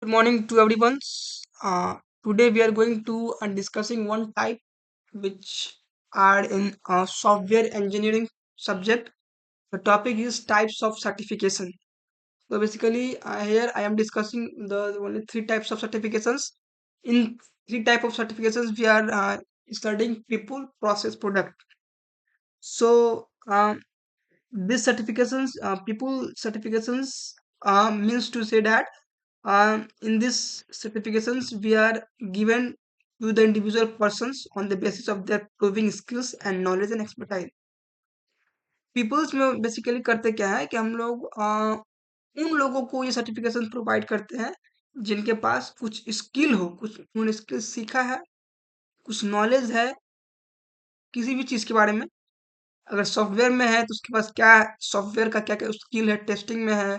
Good morning to everyone. Today we are going to discussing one type which are in software engineering subject. The topic is types of certification. So basically, here I am discussing the only three types of certifications. In three type of certifications, we are studying people, process, product. So these certifications, people certifications means to say that in these certifications we are given to the individual persons on the basis of their proving skills and knowledge and expertise. Peoples में basically करते क्या है कि हम लोग उन लोगों को ये सर्टिफिकेशन प्रोवाइड करते हैं जिनके पास कुछ स्किल हो, कुछ उन्होंने स्किल सीखा है, कुछ नॉलेज है किसी भी चीज़ के बारे में। अगर सॉफ्टवेयर में है तो उसके पास क्या सॉफ्टवेयर का क्या क्या स्किल है, टेस्टिंग में है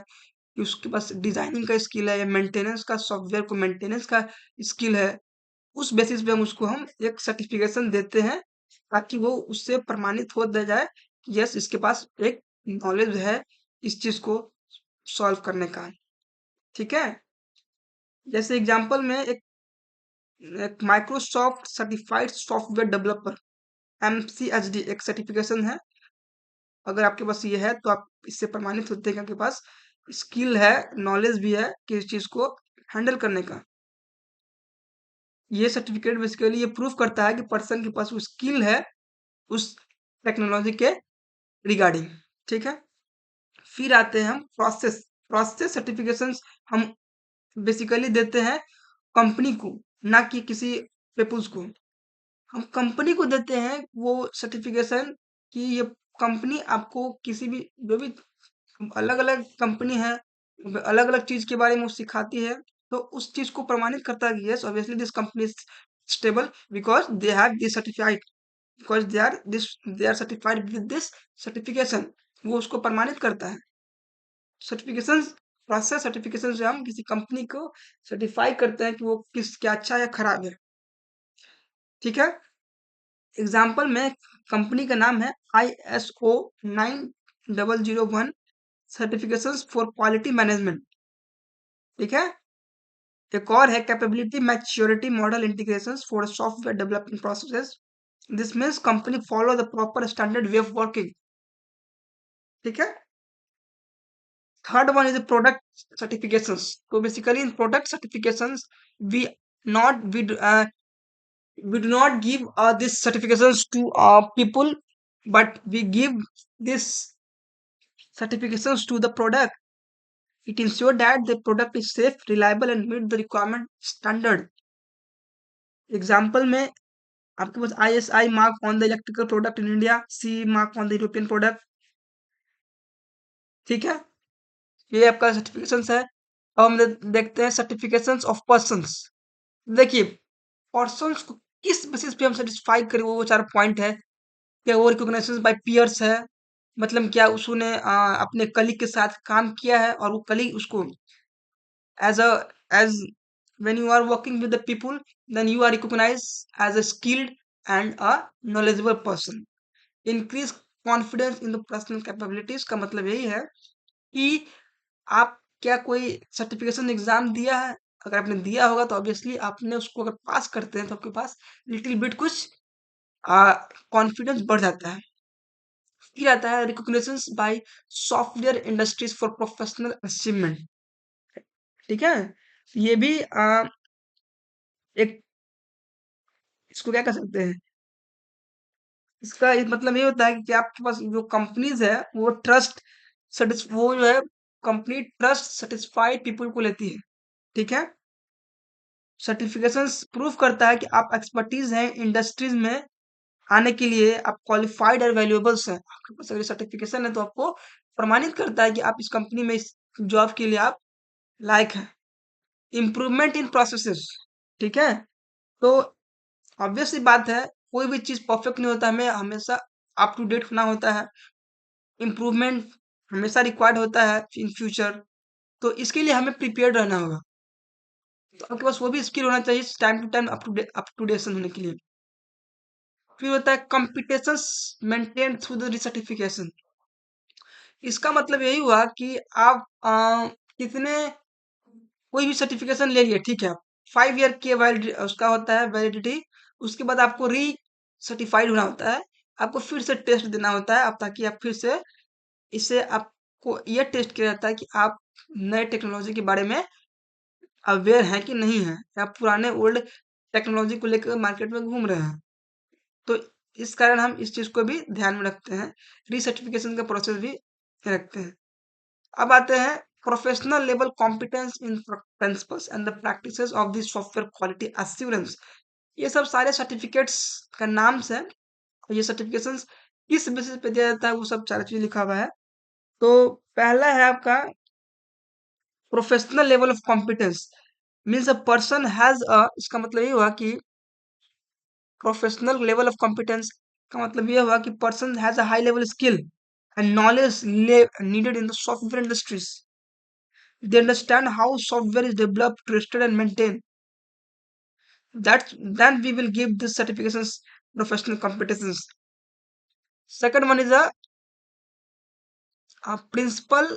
कि उसके पास डिजाइनिंग का स्किल है या मेंटेनेंस का, सॉफ्टवेयर को मेंटेनेंस का स्किल है। उस बेसिस पे हम उसको हम एक सर्टिफिकेशन देते हैं ताकि वो उससे प्रमाणित हो दिया जाए कि यस इसके पास एक नॉलेज है इस चीज को सॉल्व करने का। ठीक है, जैसे एग्जांपल में एक Microsoft certified software developer MCSD एक सर्टिफिकेशन है। अगर आपके पास ये है तो आप इससे प्रमाणित होते हैं कि आपके पास स्किल है, नॉलेज भी है किसी चीज को हैंडल करने का। ये सर्टिफिकेट बेसिकली ये प्रूफ करता है कि पर्सन के पास वो स्किल है उस टेक्नोलॉजी के रिगार्डिंग। ठीक है, फिर आते हैं हम प्रोसेस। प्रोसेस सर्टिफिकेशंस हम बेसिकली देते हैं कंपनी को, ना कि किसी पीपुल्स को। हम कंपनी को देते हैं वो सर्टिफिकेशन कि ये कंपनी आपको किसी भी जो भी अलग अलग कंपनी है, अलग अलग चीज के बारे में वो सिखाती है, तो उस चीज को प्रमाणित करता है कि yes obviously this company is stable because they have this certified, because they are certified with this certification. वो उसको प्रमाणित करता है। सर्टिफिकेशन प्रोसेस सर्टिफिकेशन से हम किसी कंपनी को सर्टिफाई करते हैं कि वो किस क्या अच्छा या खराब है। ठीक है, एग्जाम्पल में कंपनी का नाम है ISO 9001 certification for quality management. ठीक है, एक और है capability maturity model integration for software development processes. This means company follow the proper standard way of working. ठीक है, third one is product certifications. तो basically in product certifications we not we do not give these certifications to people, but we give these certifications to the product. It ensures that the product is safe, reliable and meet the requirement standard. Example में आपके पास ISI mark on the electrical product in India, CE mark on the European product. ठीक है, ये आपका certification है। अब हम देखते हैं सर्टिफिकेशन ऑफ पर्सन्स। देखिए, पर्सन्स को किस बेसिस पे हम सेटिस्फाई करें, वो चार पॉइंट है। क्या वो रिकॉग्नाइजेशन बाय पीयर्स है, मतलब क्या उसने अपने कलीग के साथ काम किया है और वो कलीग उसको as a as when you are working with the people, then you are recognized as a skilled and a knowledgeable person. Increase confidence in the personal capabilities का मतलब यही है कि आप क्या कोई सर्टिफिकेशन एग्जाम दिया है। अगर आपने दिया होगा तो ऑब्वियसली आपने उसको अगर पास करते हैं तो आपके पास लिटिल बिट कुछ कॉन्फिडेंस बढ़ जाता है। फिर आता है recognition by software industries for professional achievement. ठीक है, ये भी एक इसको क्या कह सकते हैं, इसका मतलब ये होता है कि आपके पास जो कंपनीज है वो वो जो है कंपनी ट्रस्ट सेटिस्फाइड पीपल को लेती है। ठीक है, सर्टिफिकेशंस प्रूफ करता है कि आप एक्सपर्टीज हैं इंडस्ट्रीज में आने के लिए, आप क्वालिफाइड और वैल्यूएबल्स हैं। आपके पास अगर सर्टिफिकेशन है तो आपको प्रमाणित करता है कि आप इस कंपनी में इस जॉब के लिए आप लायक हैं। Improvement in processes. ठीक है, तो ऑब्वियस सी बात है कोई भी चीज परफेक्ट नहीं होता, हमें हमेशा अप टू डेट होना होता है। इम्प्रूवमेंट हमेशा रिक्वायर्ड होता है इन फ्यूचर, तो इसके लिए हमें प्रिपेयर्ड रहना होगा। तो आपके पास वो भी स्किल होना चाहिए time to time up to डेशन होने के लिए। फिर होता है competitions maintain through the recertification. इसका मतलब यही हुआ कि आप कितने कोई भी सर्टिफिकेशन ले लिए, ठीक है, 5 ईयर के वैलिड उसका होता है वैलिडिटी। उसके बाद आपको री सर्टिफाइड होना होता है, आपको फिर से टेस्ट देना होता है, अब ताकि आप फिर से इससे आपको ये टेस्ट किया जाता है कि आप नए टेक्नोलॉजी के बारे में अवेयर हैं कि नहीं है, या पुराने ओल्ड टेक्नोलॉजी को लेकर मार्केट में घूम रहे हैं। तो इस कारण हम इस चीज को भी ध्यान में रखते हैं, रीसर्टिफिकेशन का प्रोसेस भी रखते हैं। अब आते हैं professional level competence in principles and the practices of the software quality assurance. ये सब सारे सर्टिफिकेट्स का नाम है, और ये सर्टिफिकेशंस किस बेसिस पे दिया जाता है वो सब सारी चीज लिखा हुआ है। तो पहला है आपका professional level of competence, means a person has a, इसका मतलब ये हुआ कि प्रोफेशनल लेवल ऑफ कॉम्पिटेंस का मतलब ये हुआ कि person has a high level skill and knowledge needed in the software industries. They understand how software is developed, tested, and maintained. That then we will give this certifications professional competences. Second one is a principle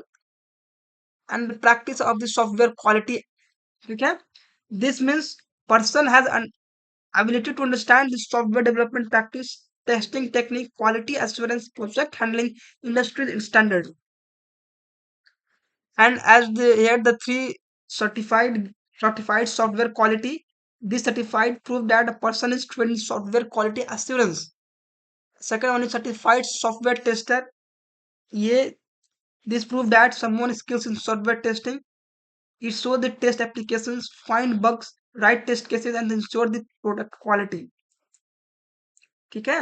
and the practice of the software quality. Okay, this means person has an ability to understand the software development practice, testing technique, quality assurance, project handling, industry standard. And as the here the three certified software quality, this certified prove that a person is trained in software quality assurance. Second one is certified software tester. Yeah, this prove that someone skills in software testing. It show the test applications, find bugs, write test cases, and ensure the product quality. ठीक है।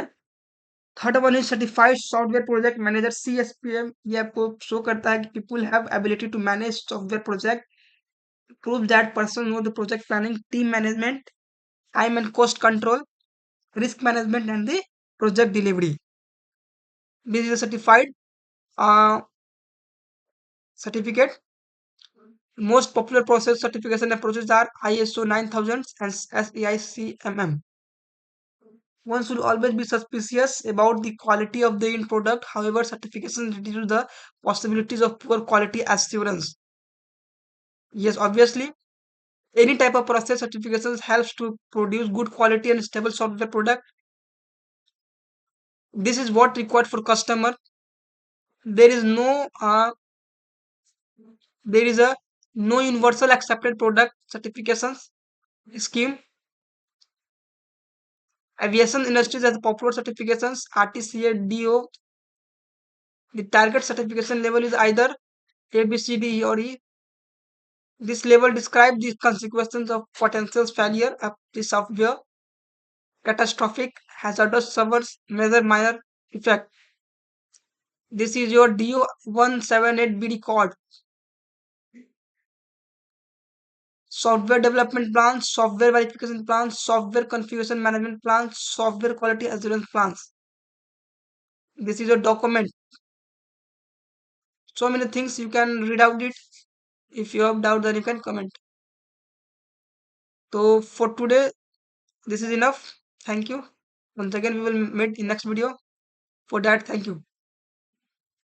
Third one is certified software project manager CSPM। ये आपको show करता है कि people have ability to manage software project, prove that person know the project planning, team management, time and cost control, risk management, and the project delivery. This is a certified certificate. Most popular process certification approaches are ISO 9000 and SAICMM. One should always be suspicious about the quality of the end product. However, certification reduces the possibilities of poor quality assurance. Yes, obviously, any type of process certifications helps to produce good quality and stable software product. This is what required for customer. There is no there is a no universal accepted product certifications scheme. Aviation industries has popular certifications RTCA DO. The target certification level is either A, B, C, D, E, or E. This level describes the consequences of potential failure of the software, catastrophic, hazardous servers, major minor effect. This is your DO 178BD code. Software development plans, software verification plans, software configuration management plans, software quality assurance plans. This is a document. So many things you can read out it. If you have doubt, then you can comment. So for today, this is enough. Thank you. Once again, we will meet in next video. For that, thank you.